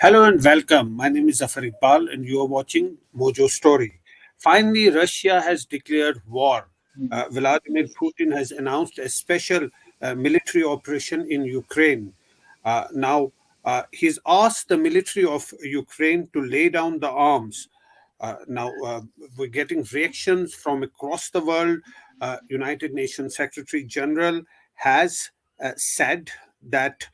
Hello and welcome. My name is Zafar Iqbal, and you are watching Mojo Story. Finally, Russia has declared war. Vladimir Putin has announced a special military operation in Ukraine. Now, he's asked the military of Ukraine to lay down the arms. Now, we're getting reactions from across the world. United Nations Secretary General has said that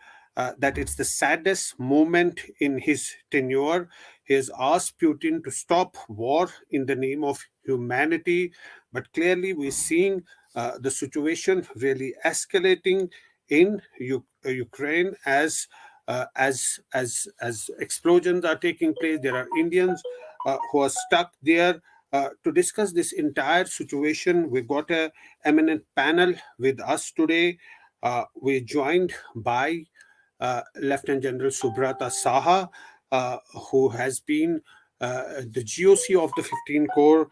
that it's the saddest moment in his tenure. He has asked Putin to stop war in the name of humanity, but clearly we're seeing the situation really escalating in Ukraine as explosions are taking place. There are Indians who are stuck there. To discuss this entire situation, we got a eminent panel with us today. We're joined by Lieutenant General Subrata Saha, who has been the GOC of the 15 Corps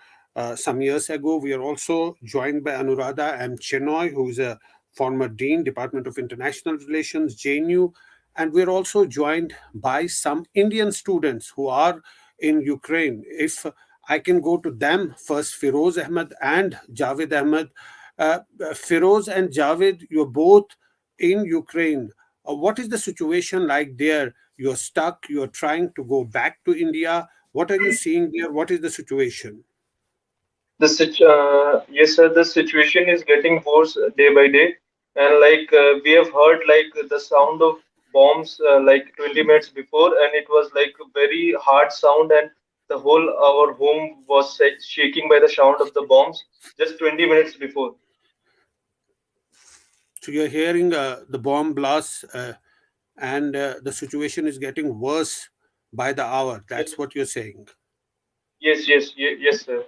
some years ago. We are also joined by Anuradha and Chenoy, who is a former Dean, Department of International Relations, JNU. And we're also joined by some Indian students who are in Ukraine. If I can go to them first, Firoz Ahmed and Javed Ahmed. Firoz and Javed, you're both in Ukraine. What is the situation like there? You're stuck, you're trying to go back to India. What are you seeing there? What is the situation? Yes, sir. The situation is getting worse day by day, and we have heard the sound of bombs 20 minutes before, and it was like a very hard sound, and the whole our home was shaking by the sound of the bombs just 20 minutes before. So you're hearing the bomb blasts, and the situation is getting worse by the hour. Yes, That's what you're saying. yes, sir.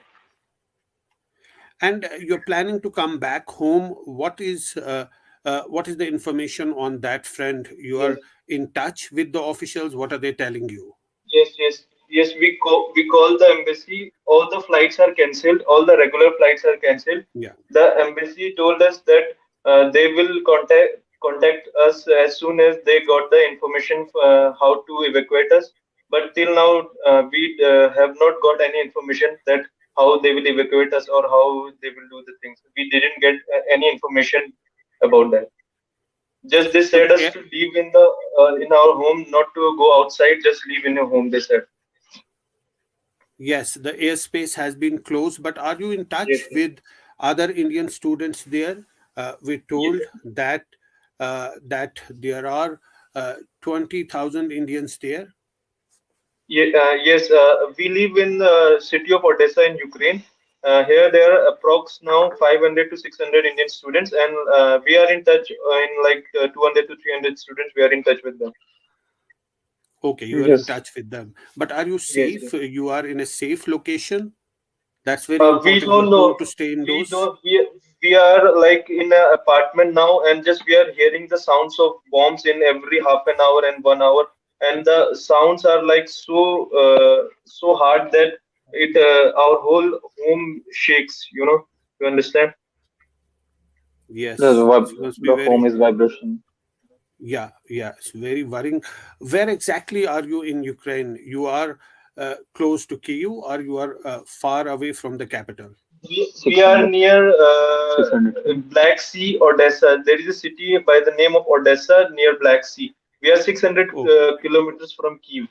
And you're planning to come back home. What is the information on that front? You Yes. are in touch with the officials. What are they telling you? Yes. We call the embassy. All the flights are cancelled. All the regular flights are cancelled. Yeah. The embassy told us that they will contact us as soon as they got the information how to evacuate us. But till now, we have not got any information that how they will evacuate us or how they will do the things. We didn't get any information about that. Just they So said us to leave in our home, not to go outside. Just leave in your home. They said. yes, the airspace has been closed, but are you in Yes, touch with other Indian students there? We're yes, told that there are 20,000 Indians there. yes. We live in the city of Odessa in Ukraine. Here there are approx now 500 to 600 Indian students, and we are in touch in 200 to 300 students. We are in touch with them. Okay, you are in Yes, touch with them. But are you yes, safe? yes. You are in a safe location? That's very We important. don't You're know. told to stay We indoors. don't. We are like in an apartment now, and just we are hearing the sounds of bombs in every half an hour and 1 hour, and the sounds are like so hard that it our whole home shakes. You understand? Yes, it must be The home very, is vibration. yeah, it's very worrying. Where exactly are you in Ukraine? You are close to Kyiv, or you are far away from the capital? We are 600. near 600. Black Sea, Odessa. There is a city by the name of Odessa near Black Sea. We are 600 Okay, kilometers from Kiev.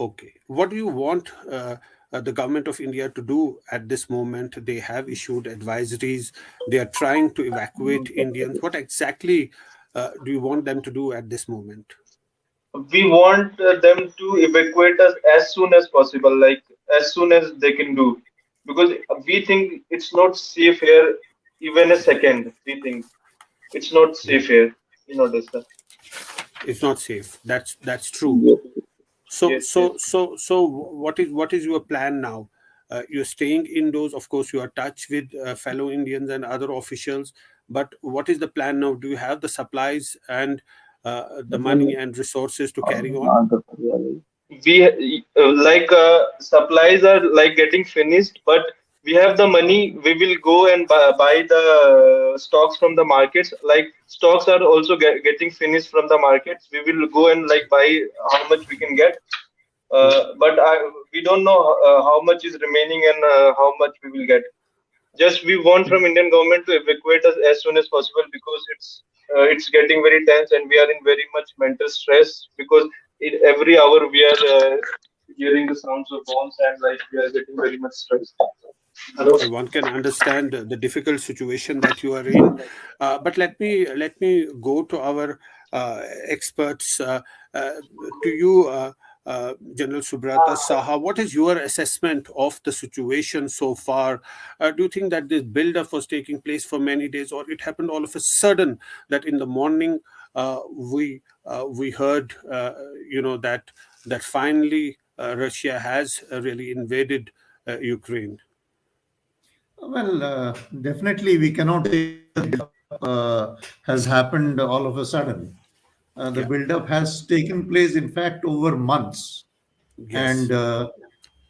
okay. What do you want the government of India to do at this moment? They have issued advisories. They are trying to evacuate Indians. What exactly do you want them to do at this moment? We want them to evacuate us as soon as possible, like as soon as they can do, because we think it's not safe here even a second. We think it's not Yeah, safe here in Odessa. it's not safe. That's true. Yes. So, Yes, yes. what is your plan now? You're staying indoors. Of course, you are touch with fellow Indians and other officials. But what is the plan now? Do you have the supplies and the money and resources to carry on? We supplies are like getting finished, but we have the money, we will go and buy the stocks from the markets. Like stocks are also getting finished from the markets. We will go and like buy how much we can get. But we don't know how much is remaining and how much we will get. Just we want from Indian government to evacuate us as soon as possible because it's getting very tense and we are in very much mental stress because every hour we are hearing the sounds of bombs and like we are getting very much stressed. Hello. Well, one can understand the difficult situation that you are in, but let me go to our experts. Uh, to you, General Subrata Saha, what is your assessment of the situation so far? Do you think that this build-up was taking place for many days, or it happened all of a sudden that in the morning we heard, that finally Russia has really invaded Ukraine? Well, definitely we cannot say has happened all of a sudden. The Yeah. buildup has taken place, in fact, over months. And Yes.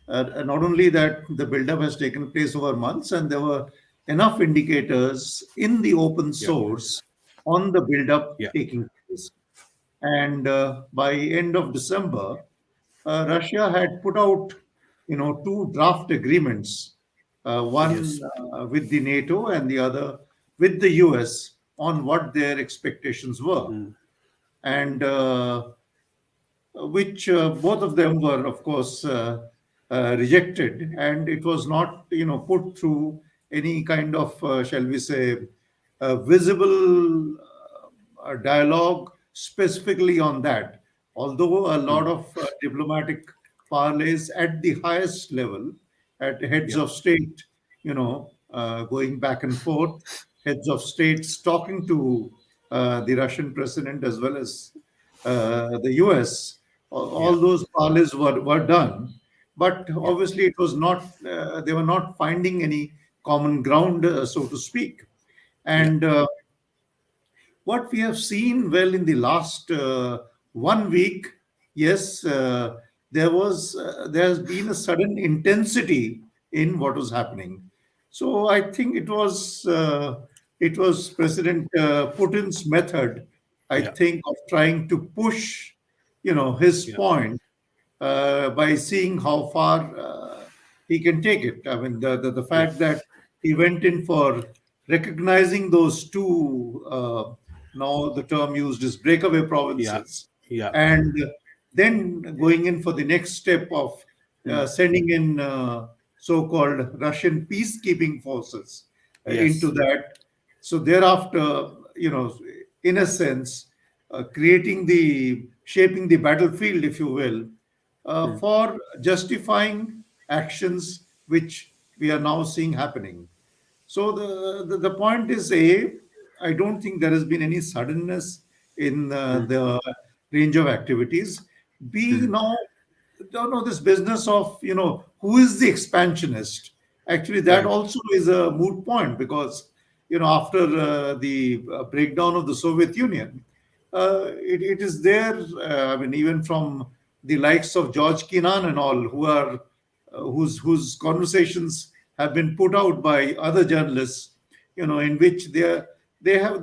not only that, the buildup has taken place over months, and there were enough indicators in the open Yeah. source on the buildup Yeah. taking place. And by end of December, Russia had put out, two draft agreements, one Yes. with the NATO and the other with the US on what their expectations were, Mm. and which both of them were, of course, rejected, and it was not, put through any kind of, shall we say, visible dialogue specifically on that. Although a lot Mm. of diplomatic parleys at the highest level, at heads Yeah. of state, going back and forth, heads of states talking to the Russian president as well as the US. Yeah. All those parleys were done, but Yeah. obviously it was not. They were not finding any common ground, so to speak, Yeah. and what we have seen, well, in the last 1 week, yes, there has been a sudden intensity in what was happening. So I think it was President Putin's method, I Yeah. think, of trying to push, his Yeah. point by seeing how far he can take it. I mean, the Yeah. fact that he went in for recognizing those two, now the term used is breakaway Yeah. provinces, Yeah. and then going in for the next step of Mm. sending in so called Russian peacekeeping forces into Yes. that. So thereafter, in a sense, shaping the battlefield, if you will, Mm. for justifying actions which we are now seeing happening. So the point is, I don't think there has been any suddenness in Mm. the range of activities. B, Mm. now, don't know this business of, who is the expansionist. Actually, that Right. also is a moot point because, after the breakdown of the Soviet Union, it is there. I mean, even from the likes of George Kennan and all, whose conversations have been put out by other journalists, in which they were they are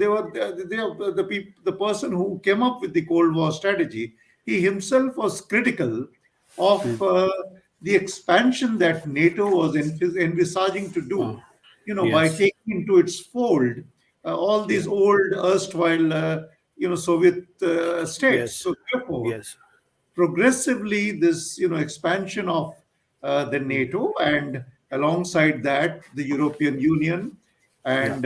the person who came up with the Cold War strategy. He himself was critical of Mm. the expansion that NATO was envisaging to Oh, do, by yes. taking into its fold all these Yeah. old erstwhile, Soviet states. Yes. So therefore, Yes. progressively, this, expansion of the Mm. NATO, and alongside that the European Union, Yeah. and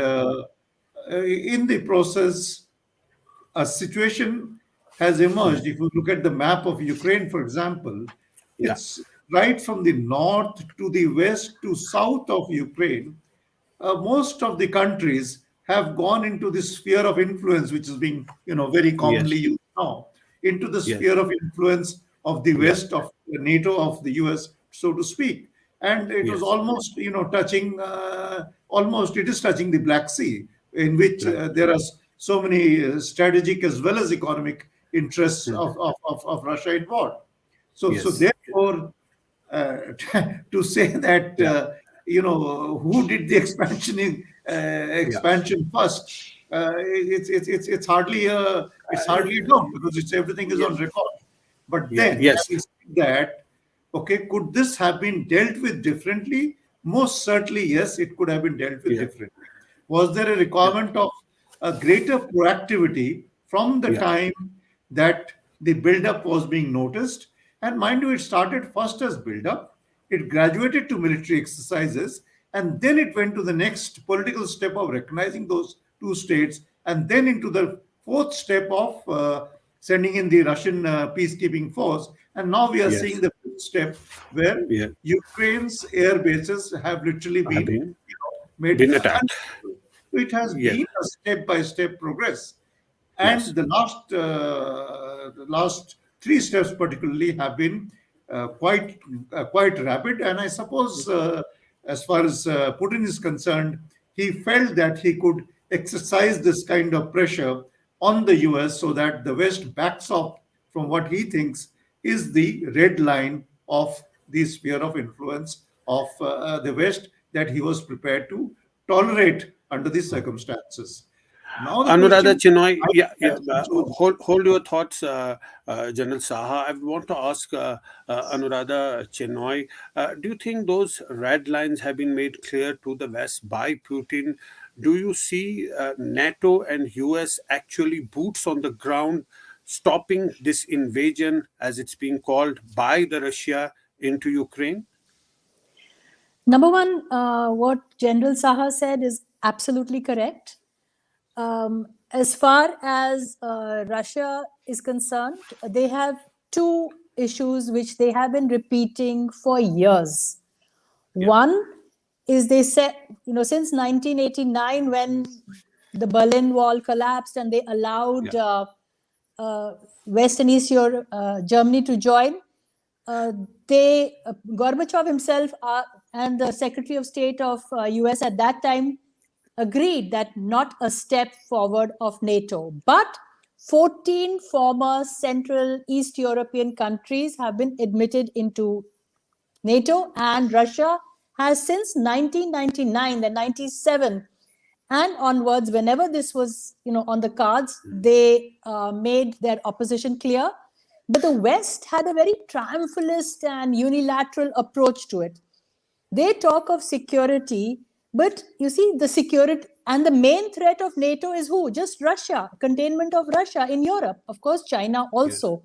in the process a situation has Mm. emerged. If you look at the map of Ukraine, for example, Yeah. it's right from the north to the west to south of Ukraine. Most of the countries have gone into this sphere of influence, which is being, very Yes. commonly used now, into the Yes. sphere of influence of the Yeah. West, of the NATO, of the US, so to speak. And it was Yes. almost, touching, almost it is touching the Black Sea, in which Right. there are so many strategic as well as economic interests Mm. of Russia involved. So Yes. therefore, uh, to say that Yeah. who did the Yeah. expansion first. It's hardly a doubt because everything is Yeah. on record. But Yeah. then, Yes. having said that, okay, could this have been dealt with differently? Most certainly, yes, it could have been dealt with Yeah. differently. Was there a Yeah. requirement of a greater proactivity from the Yeah. time that the buildup was being noticed? And mind you, it started first as buildup, it graduated to military exercises, and then it went to the next political step of recognizing those two states, and then into the fourth step of sending in the Russian peacekeeping force. And now we are seeing Yes. the fifth step where Yeah. Ukraine's air bases have literally Have been been made. been attacked. It has Yes. been a step by step progress. And Yes. the last three steps particularly have been quite rapid. And I suppose, as far as Putin is concerned, he felt that he could exercise this kind of pressure on the US so that the West backs off from what he thinks is the red line of the sphere of influence of the West that he was prepared to tolerate under these circumstances. Now the Anuradha, question, Chenoy, how yeah, does yeah. that conclude? Hold your thoughts, General Saha. I want to ask Anuradha Chenoy. Do you think those red lines have been made clear to the West by Putin? Do you see NATO and US actually boots on the ground, stopping this invasion, as it's being called, by the Russia into Ukraine? Number one, what General Saha said is absolutely correct. As far as Russia is concerned, they have two issues which they have been repeating for years. Yeah, One is they said, since 1989, when the Berlin Wall collapsed and they allowed yeah, West and East Europe, Germany to join, uh, Gorbachev himself and the Secretary of State of US at that time agreed that not a step forward of NATO. But 14 former Central East European countries have been admitted into NATO, and Russia has since 1999, then 97, and onwards, whenever this was on the cards, they made their opposition clear. But the West had a very triumphalist and unilateral approach to it. They talk of security, but you see, the security and the main threat of NATO is who? Just Russia, containment of Russia in Europe. Of course, China yes, also.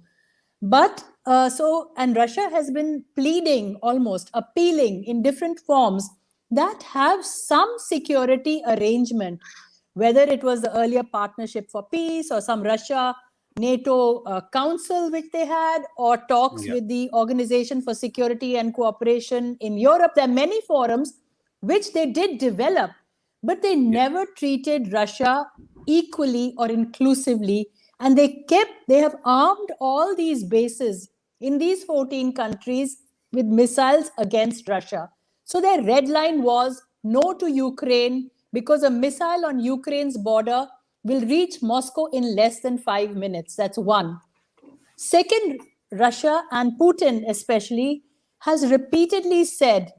But and Russia has been pleading, almost appealing in different forms that have some security arrangement, whether it was the earlier Partnership for Peace or some Russia NATO council which they had, or talks yeah, with the Organization for Security and Cooperation in Europe. There are many forums which they did develop, but they yeah, never treated Russia equally or inclusively. And they have armed all these bases in these 14 countries with missiles against Russia. So their red line was no to Ukraine, because a missile on Ukraine's border will reach Moscow in less than 5 minutes. That's one. Second, Russia and Putin especially has repeatedly said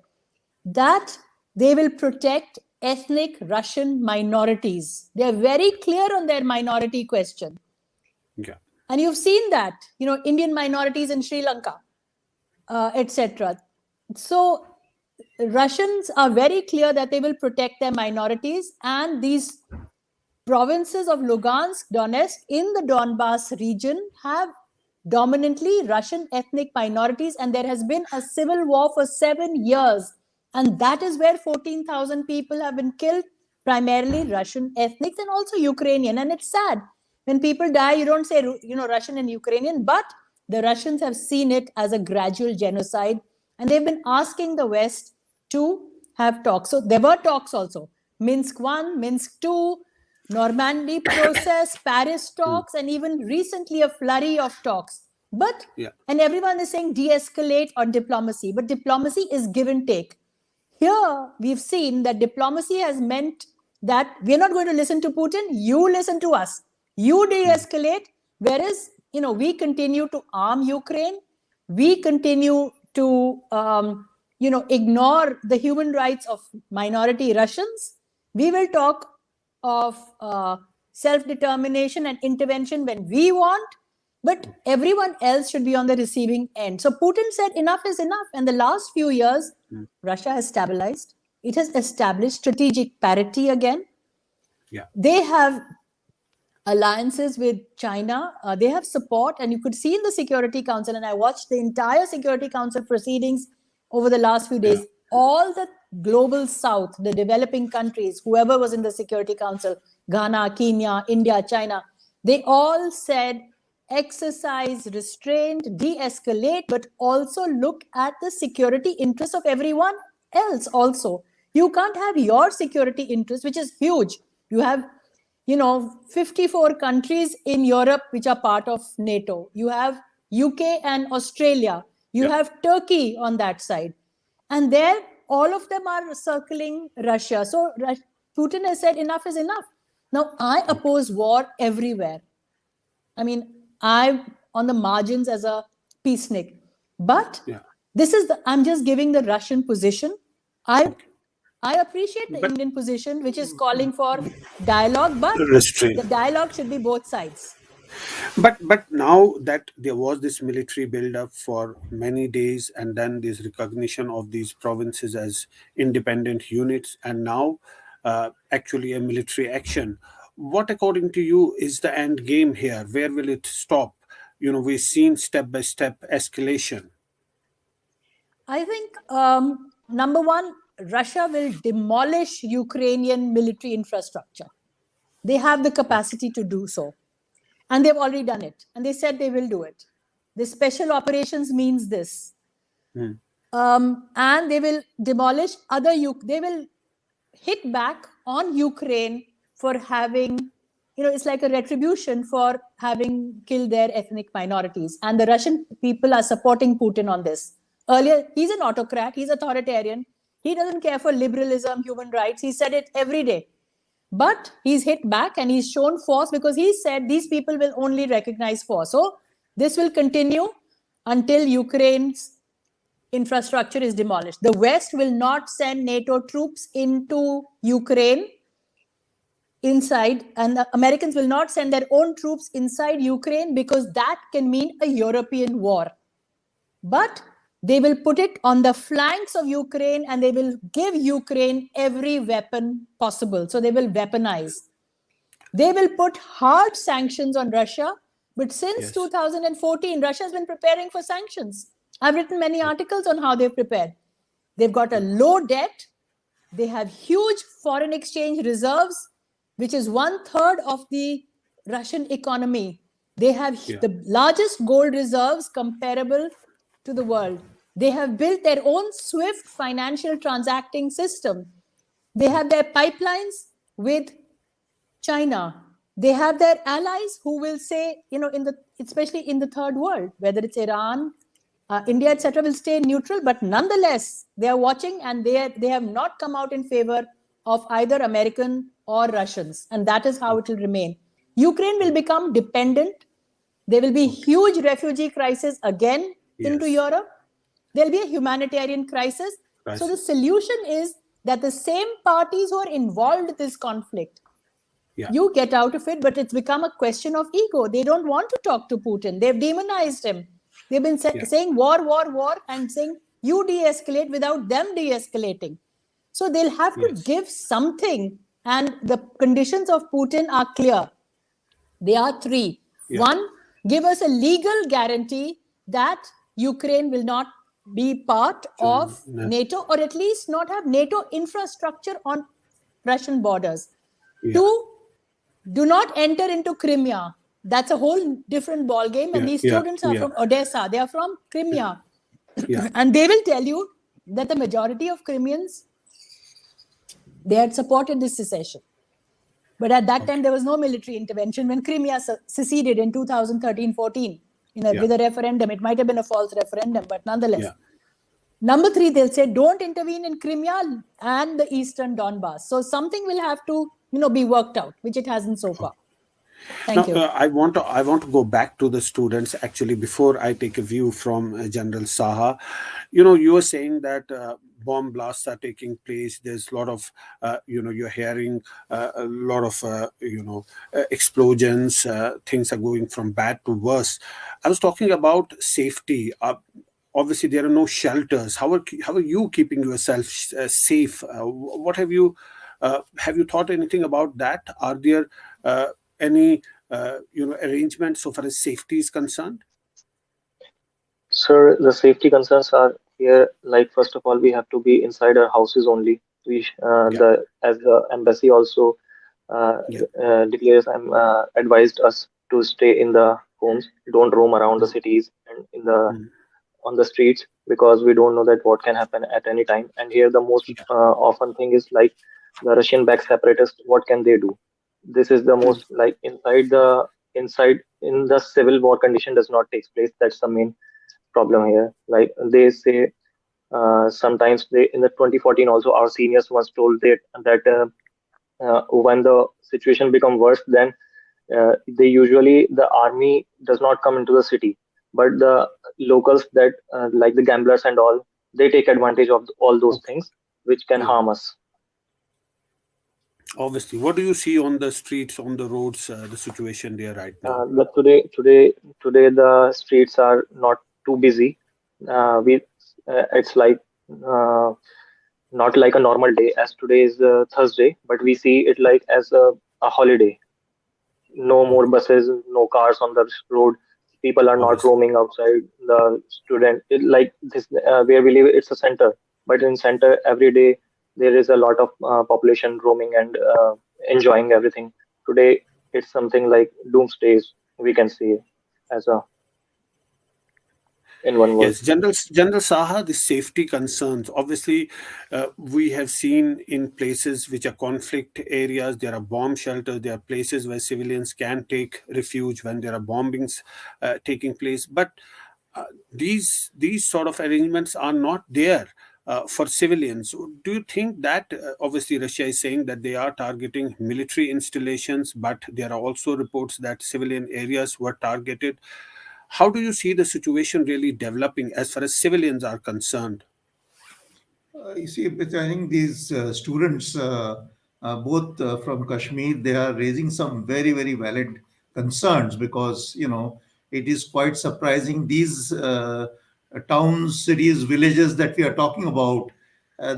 that they will protect ethnic Russian minorities. They're very clear on their minority question. yeah, And you've seen that, Indian minorities in Sri Lanka, etc. So Russians are very clear that they will protect their minorities, and these provinces of Lugansk, Donetsk, in the Donbass region have dominantly Russian ethnic minorities, and there has been a civil war for 7 years. And that is where 14,000 people have been killed, primarily Russian ethnics and also Ukrainian. And it's sad. When people die, you don't say, Russian and Ukrainian, but the Russians have seen it as a gradual genocide. And they've been asking the West to have talks. So there were talks also. Minsk 1, Minsk 2, Normandy process, Paris mm, talks, and even recently a flurry of talks. But, yeah, and everyone is saying de-escalate or diplomacy, but diplomacy is give and take. Here, we've seen that diplomacy has meant that we're not going to listen to Putin, you listen to us. You mm, de-escalate, whereas, we continue to arm Ukraine, we continue to, ignore the human rights of minority Russians. We will talk of self-determination and intervention when we want, but everyone else should be on the receiving end. So Putin said enough is enough. And the last few years, Russia has stabilized. It has established strategic parity again. Yeah. They have alliances with China. They have support. And you could see in the Security Council, and I watched the entire Security Council proceedings over the last few days, all the global south, the developing countries, whoever was in the Security Council, Ghana, Kenya, India, China, they all said exercise restraint, de-escalate, but also look at the security interests of everyone else also. You can't have your security interest, which is huge. You have 54 countries in Europe which are part of NATO. You have UK and Australia. You have Turkey on that side. And there, all of them are circling Russia. So Putin has said enough is enough. Now, I oppose war everywhere. I mean, I'm on the margins as a peacenik. But I'm just giving the Russian position. I appreciate the Indian position, which is calling for dialogue, but the dialogue should be both sides. But now that there was this military build-up for many days, and then this recognition of these provinces as independent units, and now actually a military action, what, according to you, is the end game here? Where will it stop? We've seen step-by-step escalation. I think, number one, Russia will demolish Ukrainian military infrastructure. They have the capacity to do so. And they've already done it. And they said they will do it. The special operations means this. And they will demolish they will hit back on Ukraine for having, it's like a retribution for having killed their ethnic minorities. And the Russian people are supporting Putin on this. Earlier, he's an autocrat, he's authoritarian. He doesn't care for liberalism, human rights. He said it every day. But he's hit back and he's shown force because he said these people will only recognize force. So this will continue until Ukraine's infrastructure is demolished. The West will not send NATO troops into Ukraine inside, and the Americans will not send their own troops inside Ukraine because that can mean a European war. But they will put it on the flanks of Ukraine and they will give Ukraine every weapon possible. So they will weaponize. They will put hard sanctions on Russia. But since 2014, Russia has been preparing for sanctions. I've written many articles on how they've prepared. They've got a low debt. They have huge foreign exchange reserves, which is 1/3 of the Russian economy. They have the largest gold reserves comparable to the world. They have built their own swift financial transacting system. They have their pipelines with China. They have their allies who will say, especially in the third world, whether it's Iran, India, etc., will stay neutral. But nonetheless, they are watching and they have not come out in favor of either American or Russians. And that is how it will remain. Ukraine will become dependent. There will be huge refugee crisis again into Europe. There'll be a humanitarian crisis. So the solution is that the same parties who are involved in this conflict, you get out of it, but it's become a question of ego. They don't want to talk to Putin. They've demonized him. They've been saying war, war, war, and saying you de-escalate without them de-escalating. So they'll have to give something. And the conditions of Putin are clear. They are three. One, give us a legal guarantee that Ukraine will not be part of NATO, or at least not have NATO infrastructure on Russian borders. Two, do not enter into Crimea. That's a whole different ballgame. And these students are from Odessa. They are from Crimea. And they will tell you that the majority of Crimeans, they had supported this secession. But at that time, there was no military intervention when Crimea seceded in 2013-14 with a referendum. It might have been a false referendum, but nonetheless. Number three, they'll say, don't intervene in Crimea and the eastern Donbass. So something will have to, be worked out, which it hasn't so far. Thank Now, you. I want to go back to the students actually before I take a view from General Saha. You were saying that bomb blasts are taking place. There's a lot of you're hearing a lot of explosions. Things are going from bad to worse. I was talking about safety. Obviously, there are no shelters. How are you keeping yourself safe? What have you thought anything about that? Are there any arrangements so far as safety is concerned? Sir, the safety concerns are here. Like first of all, we have to be inside our houses only. Yeah, The as the embassy also uh, yeah, declares and advised us to stay in the homes. Don't roam around the mm, cities and in the mm, on the streets because we don't know that what can happen at any time. And here the most yeah, often thing is like the Russian-backed separatists. What can they do? This is the mm, most like inside in the civil war condition does not take place. That's the main problem here. Like they say, sometimes they in the 2014 also our seniors once told that when the situation become worse, then they usually the army does not come into the city, but the locals that like the gamblers and all, they take advantage of all those okay, things which can yeah. harm us. Obviously, what do you see on the streets, on the roads, the situation there right now? But today the streets are not too busy. We It's like uh, not like a normal day as today is Thursday, but we see it like as a holiday. No more Okay, buses, no cars on the road. People are not obviously, roaming outside. The student, like this, where we live, it's a center. But in center, every day there is a lot of population roaming and enjoying everything. Today, it's something like doomsday. We can see as a in one word. yes. General Saha, the safety concerns. Obviously, we have seen in places which are conflict areas, there are bomb shelters. There are places where civilians can take refuge when there are bombings taking place. But uh, these sort of arrangements are not there for civilians. Do you think that obviously Russia is saying that they are targeting military installations, but there are also reports that civilian areas were targeted? How do you see the situation really developing as far as civilians are concerned? You see, but I think these students, both from Kashmir, they are raising some very, very valid concerns because, it is quite surprising. These towns, cities, villages that we are talking about,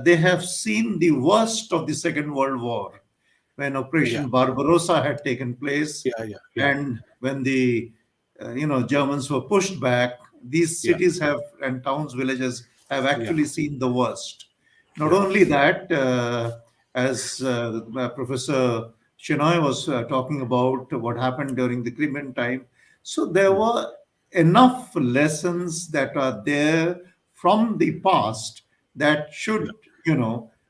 they have seen the worst of the Second World War when Yeah, Operation Barbarossa had taken place, yeah, yeah, yeah, and when the Germans were pushed back. These yeah, cities have and towns, villages have yeah, actually seen the worst. Not yeah, only that, as Professor Chenoy was talking about what happened during the Crimean time, so there mm, were enough lessons that are there from the past that yeah, should,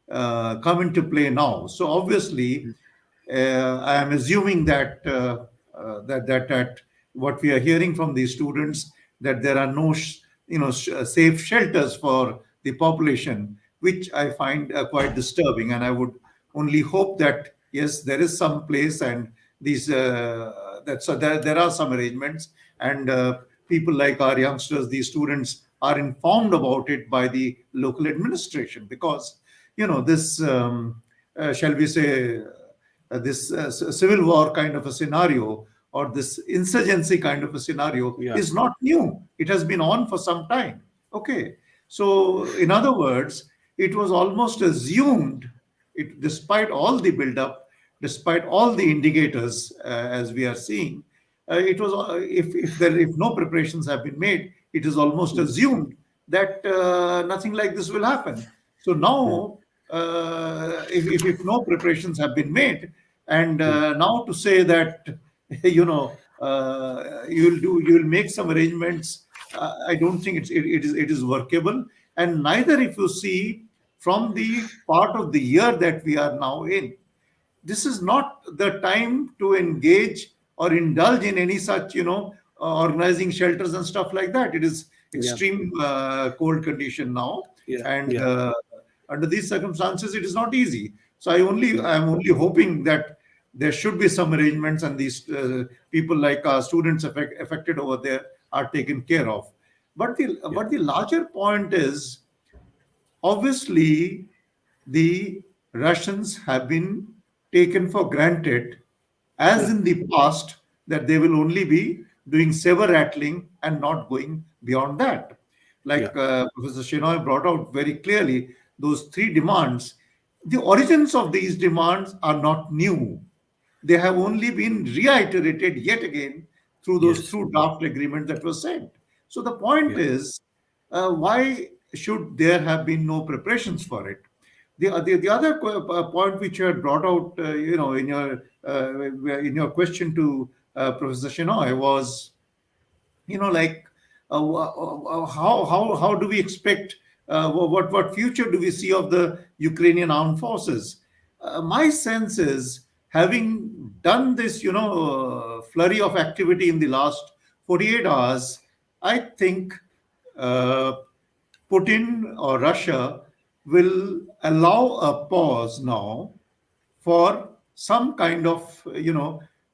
come into play now. So obviously, mm, I am assuming that what we are hearing from the students, that there are no safe shelters for the population, which I find quite disturbing. And I would only hope that yes, there is some place, and these that so there are some arrangements, and people like our youngsters, these students, are informed about it by the local administration, because this shall we say this civil war kind of a scenario, or this insurgency kind of a scenario, yeah, is not new. It has been on for some time. Okay. So, in other words, it was almost assumed, despite all the build-up, despite all the indicators, as we are seeing, it was if no preparations have been made, it is almost mm, assumed that nothing like this will happen. So mm, now, if no preparations have been made, and mm, now to say that you'll make some arrangements, I don't think it is workable. And neither, if you see from the part of the year that we are now in, this is not the time to engage or indulge in any such, organizing shelters and stuff like that. It is yeah, extreme cold condition now, yeah, and yeah, under these circumstances, it is not easy. So I'm only hoping that there should be some arrangements, and these people like our students affected over there are taken care of. But the larger point is, obviously, the Russians have been taken for granted, as Yeah. in the past, that they will only be doing saber rattling and not going beyond that. Yeah. Like Professor Chenoy brought out very clearly, those three demands, the origins of these demands are not new. They have only been reiterated yet again through those Yes. through draft agreements that were sent. So the point Yeah. is, why should there have been no preparations for it? The other point which you had brought out, in your question to Professor Shenoy was, like, how do we expect, what future do we see of the Ukrainian armed forces? My sense is, having done this, flurry of activity in the last 48 hours, I think uh, Putin or Russia will allow a pause now for some kind of,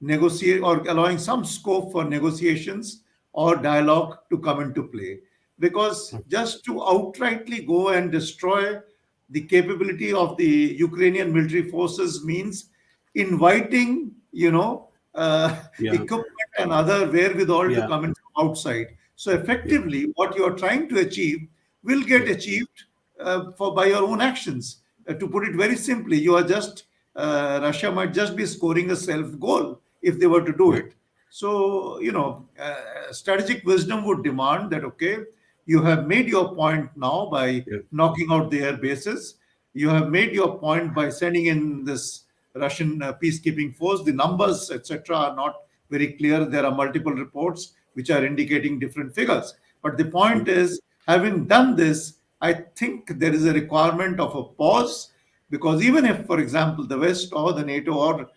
negotiate, or allowing some scope for negotiations or dialogue to come into play. Because just to outrightly go and destroy the capability of the Ukrainian military forces means inviting, Yeah. equipment and other wherewithal to Yeah. come in from outside. So Yeah. effectively, what you are trying to achieve will get Yeah. achieved for by your own actions. To put it very simply, you are just Russia might just be scoring a self goal if they were to do Yeah. it. So, strategic wisdom would demand that, okay, you have made your point now by Yeah. knocking out the air bases. You have made your point by sending in this Russian peacekeeping force. The numbers, etc., are not very clear. There are multiple reports which are indicating different figures. But the point is, having done this, I think there is a requirement of a pause, because even if, for example, the West or the NATO or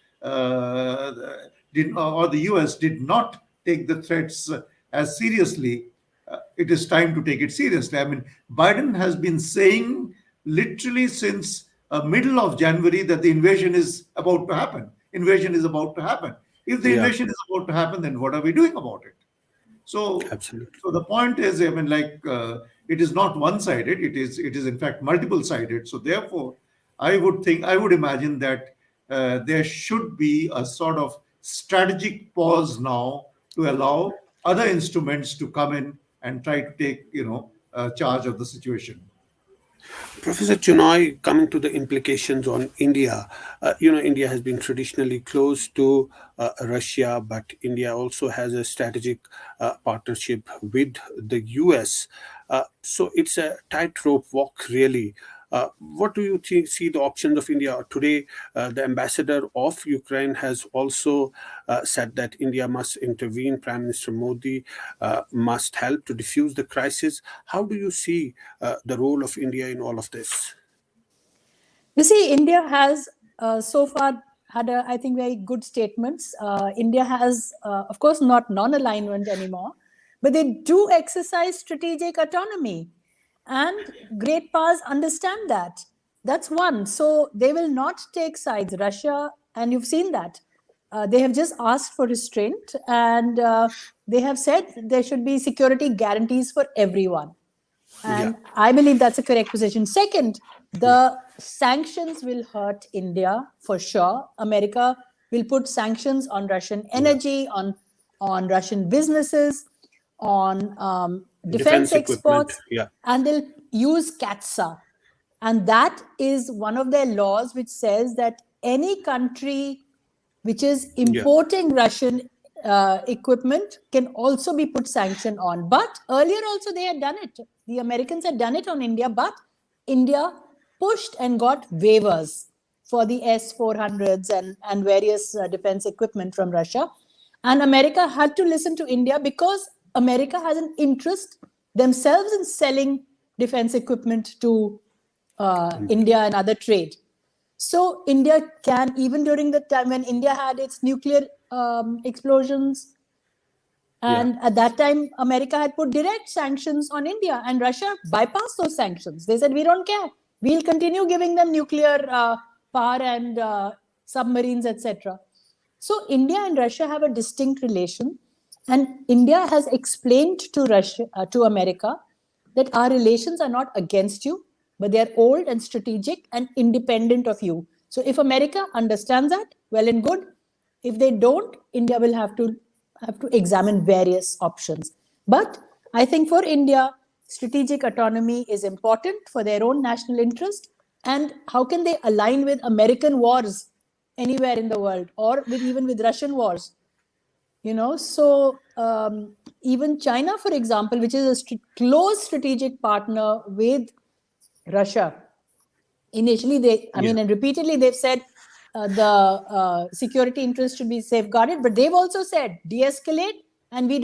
the US did not take the threats as seriously, it is time to take it seriously. I mean, Biden has been saying literally since middle of January that the invasion is about to happen. Invasion is about to happen. If the Yeah. invasion is about to happen, then what are we doing about it? So, Absolutely. so the point is, I mean, like, it is not one-sided. It is in fact multiple-sided. So therefore, I would imagine that there should be a sort of strategic pause now to allow other instruments to come in and try to take, charge of the situation. Professor Chenoy, coming to the implications on India, India has been traditionally close to Russia, but India also has a strategic partnership with the US. So it's a tightrope walk, really. What do you see the options of India today? The ambassador of Ukraine has also said that India must intervene. Prime Minister Modi must help to diffuse the crisis. How do you see the role of India in all of this? You see, India has so far had, I think, very good statements. India has, of course, not non-alignment anymore, but they do exercise strategic autonomy. And great powers understand that. That's one. So they will not take sides. Russia, and you've seen that. They have just asked for restraint, and they have said there should be security guarantees for everyone. Yeah. And I believe that's a correct position. Second, Yeah. the sanctions will hurt India for sure. America will put sanctions on Russian Yeah. energy, on Russian businesses, on defense Defense equipment. exports, Yeah. and they'll use CATSA. And that is one of their laws which says that any country which is Yeah. importing Russian equipment can also be put sanction on. But earlier also they had done it. The Americans had done it on India, but India pushed and got waivers for the S-400s and various defense equipment from Russia. And America had to listen to India because America has an interest themselves in selling defense equipment to India and other trade. So India can, even during the time when India had its nuclear explosions, and at that time, America had put direct sanctions on India, and Russia bypassed those sanctions. They said, we don't care. We'll continue giving them nuclear power and submarines, etc. So India and Russia have a distinct relation, and India has explained to Russia, to America, that our relations are not against you, but they are old and strategic and independent of you. So if America understands that, well and good. If they don't, India will have to examine various options. But I think for India, strategic autonomy is important for their own national interest. And how can they align with American wars anywhere in the world, or with even with Russian wars? So even China, for example, which is a close strategic partner with Russia, initially Yeah. and repeatedly they've said the security interest should be safeguarded, but they've also said de-escalate, and they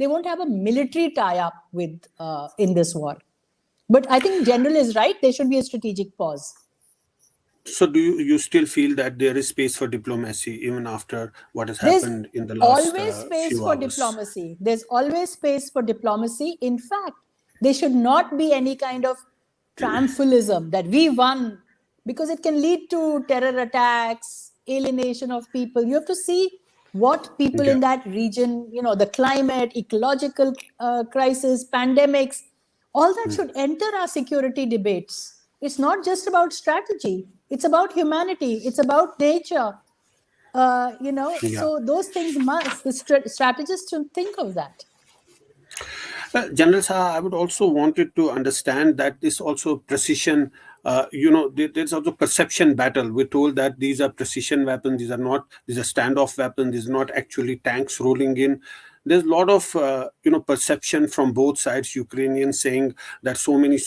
won't have a military tie-up with in this war. But I think general is right, there should be a strategic pause. So do you still feel that there is space for diplomacy even after what has There's happened in the last always space few for hours? diplomacy. There's always space for diplomacy. In fact, there should not be any kind of triumphalism that we won, because it can lead to terror attacks, alienation of people. You have to see what people Yeah. in that region, the climate, ecological crisis, pandemics, all that should enter our security debates. It's not just about strategy, it's about humanity, it's about nature. Yeah. So those things must, the strategists should think of that. General Saha, I would also wanted to understand that this also precision, there's also perception battle. We're told that these are precision weapons, these are standoff weapons, these are not actually tanks rolling in. There's a lot of, perception from both sides. Ukrainians saying that so many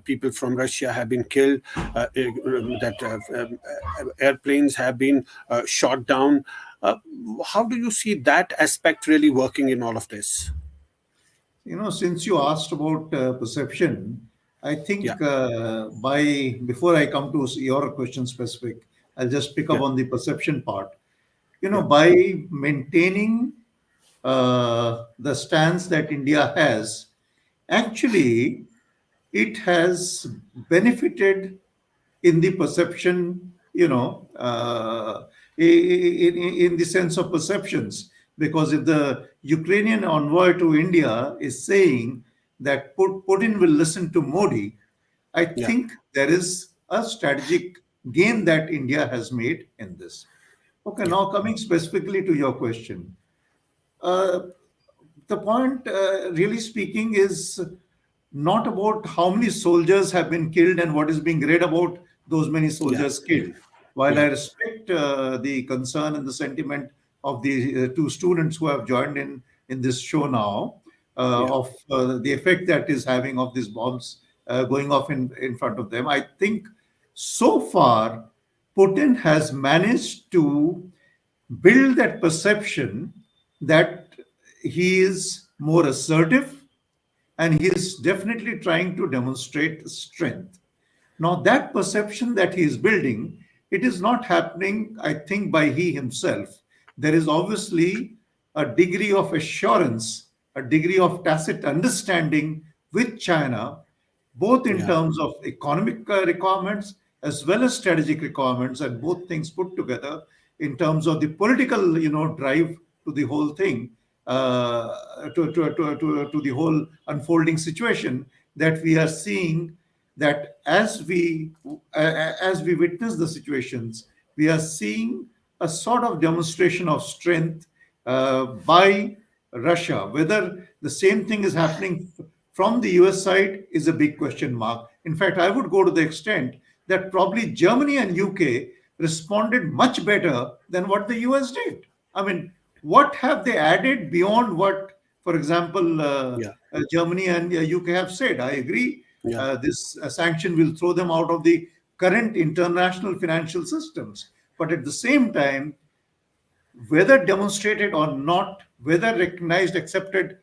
people from Russia have been killed, that airplanes have been shot down. How do you see that aspect really working in all of this? Since you asked about perception, I Yeah, think by before I come to your question specific, I'll just pick up yeah, on the perception part. yeah, By maintaining the stance that India has, actually, it has benefited in the perception, in the sense of perceptions. Because if the Ukrainian envoy to India is saying that Putin will listen to Modi, I yeah, think there is a strategic gain that India has made in this. Okay, yeah, now coming specifically to your question. Uh, the point, really speaking, is not about how many soldiers have been killed and what is being read about those many yeah, soldiers killed. While I yeah, respect the concern and the sentiment of the two students who have joined in this show now, yeah, of the effect that is having of these bombs going off in front of them, I think so far Putin has managed to build that perception that he is more assertive and he is definitely trying to demonstrate strength. Now, that perception that he is building, it is not happening, I think, by he himself. There is obviously a degree of assurance, a degree of tacit understanding with China, both in yeah, terms of economic requirements as well as strategic requirements, and both things put together in terms of the political, drive to the whole thing, to the whole unfolding situation that we are seeing, that as we witness the situations, we are seeing a sort of demonstration of strength by Russia. Whether the same thing is happening from the US side is a big question mark. In fact, I would go to the extent that probably Germany and UK responded much better than what the US did. I mean, what have they added beyond what, for example, yeah, Germany and UK have said? I agree. yeah, This sanction will throw them out of the current international financial systems. But at the same time, whether demonstrated or not, whether recognized, accepted,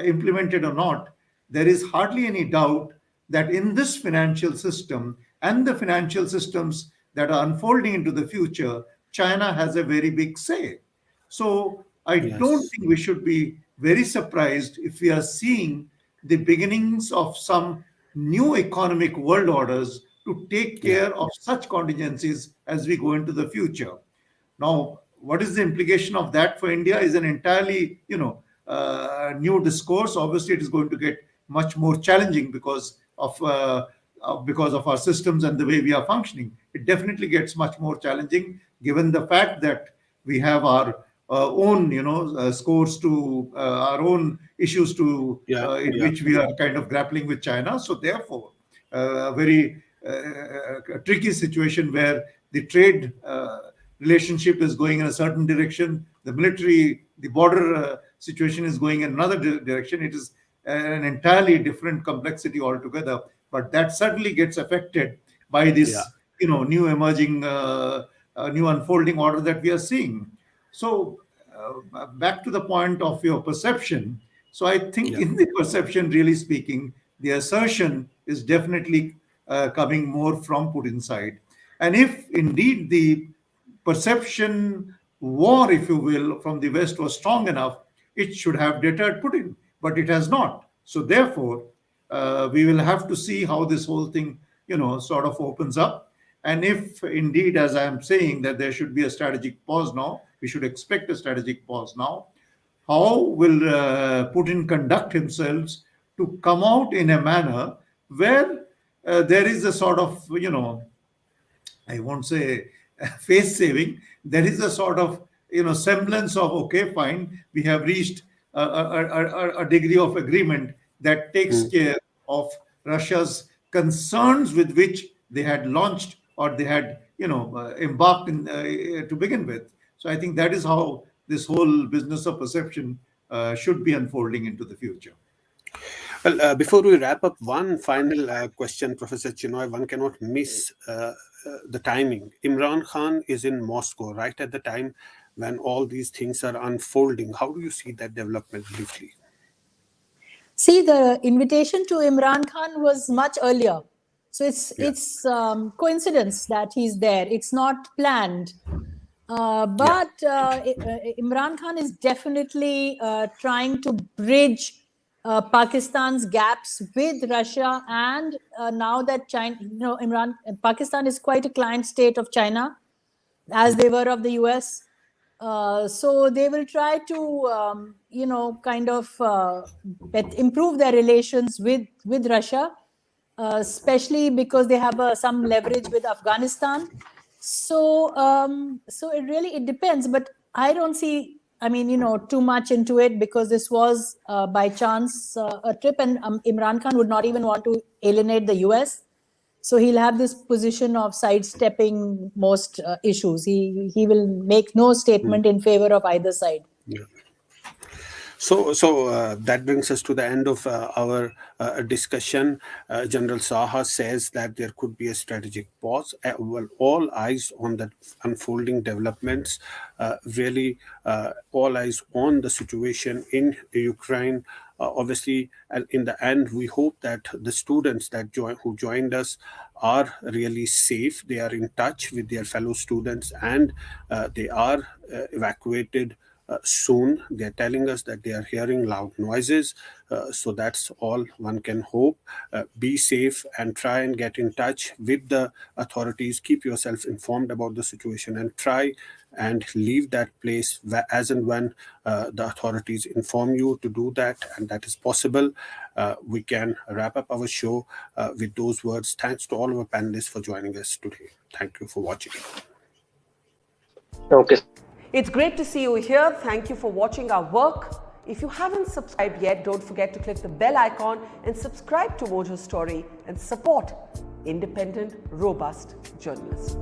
implemented or not, there is hardly any doubt that in this financial system and the financial systems that are unfolding into the future, China has a very big say. So I don't yes, think we should be very surprised if we are seeing the beginnings of some new economic world orders to take yeah, care of such contingencies as we go into the future. Now, what is the implication of that for India is an entirely, new discourse. Obviously, it is going to get much more challenging because of our systems and the way we are functioning. It definitely gets much more challenging given the fact that we have our own, scores to our own issues to Yeah, in yeah, which we are kind of grappling with China. So therefore, a very tricky situation where the trade relationship is going in a certain direction, the border situation is going in another direction. It is an entirely different complexity altogether. But that certainly gets affected by yeah, this, new emerging, new unfolding order that we are seeing. So, back to the point of your perception. So, I think yeah, in the perception, really speaking, the assertion is definitely coming more from Putin's side. And if indeed the perception war, if you will, from the West was strong enough, it should have deterred Putin, but it has not. So, therefore, we will have to see how this whole thing, sort of opens up. And if indeed, as I am saying, that there should be a strategic pause now, we should expect a strategic pause now. How will Putin conduct himself to come out in a manner where there is a sort of, I won't say face saving. There is a sort of semblance of okay, fine. We have reached a degree of agreement that takes mm, care of Russia's concerns with which they had launched or they had embarked in to begin with. So I think that is how this whole business of perception should be unfolding into the future. Well, before we wrap up, one final question, Professor Chenoy. One cannot miss the timing. Imran Khan is in Moscow right at the time when all these things are unfolding. How do you see that development briefly? See, the invitation to Imran Khan was much earlier. So Yeah, it's coincidence that he's there. It's not planned. yeah, But Imran Khan is definitely trying to bridge Pakistan's gaps with Russia, and now that China, Pakistan is quite a client state of China, as they were of the US. So they will try to, kind of improve their relations with Russia, especially because they have some leverage with Afghanistan. So it depends, but I don't see, too much into it, because this was by chance a trip, and Imran Khan would not even want to alienate the US. So he'll have this position of sidestepping most issues. He will make no mm, statement in favor of either side. yeah. So that brings us to the end of our discussion. General Saha says that there could be a strategic pause. Well, all eyes on the unfolding developments. Really, all eyes on the situation in Ukraine. Obviously, in the end, we hope that the students who joined us are really safe. They are in touch with their fellow students, and they are evacuated soon. They're telling us that they are hearing loud noises. So that's all one can hope. Be safe and try and get in touch with the authorities. Keep yourself informed about the situation and try and leave that place as and when the authorities inform you to do that, and that is possible. We can wrap up our show with those words. Thanks to all of our panelists for joining us today. Thank you for watching. Okay. It's great to see you here. Thank you for watching our work. If you haven't subscribed yet, don't forget to click the bell icon and subscribe to Mojo Story and support independent, robust journalists.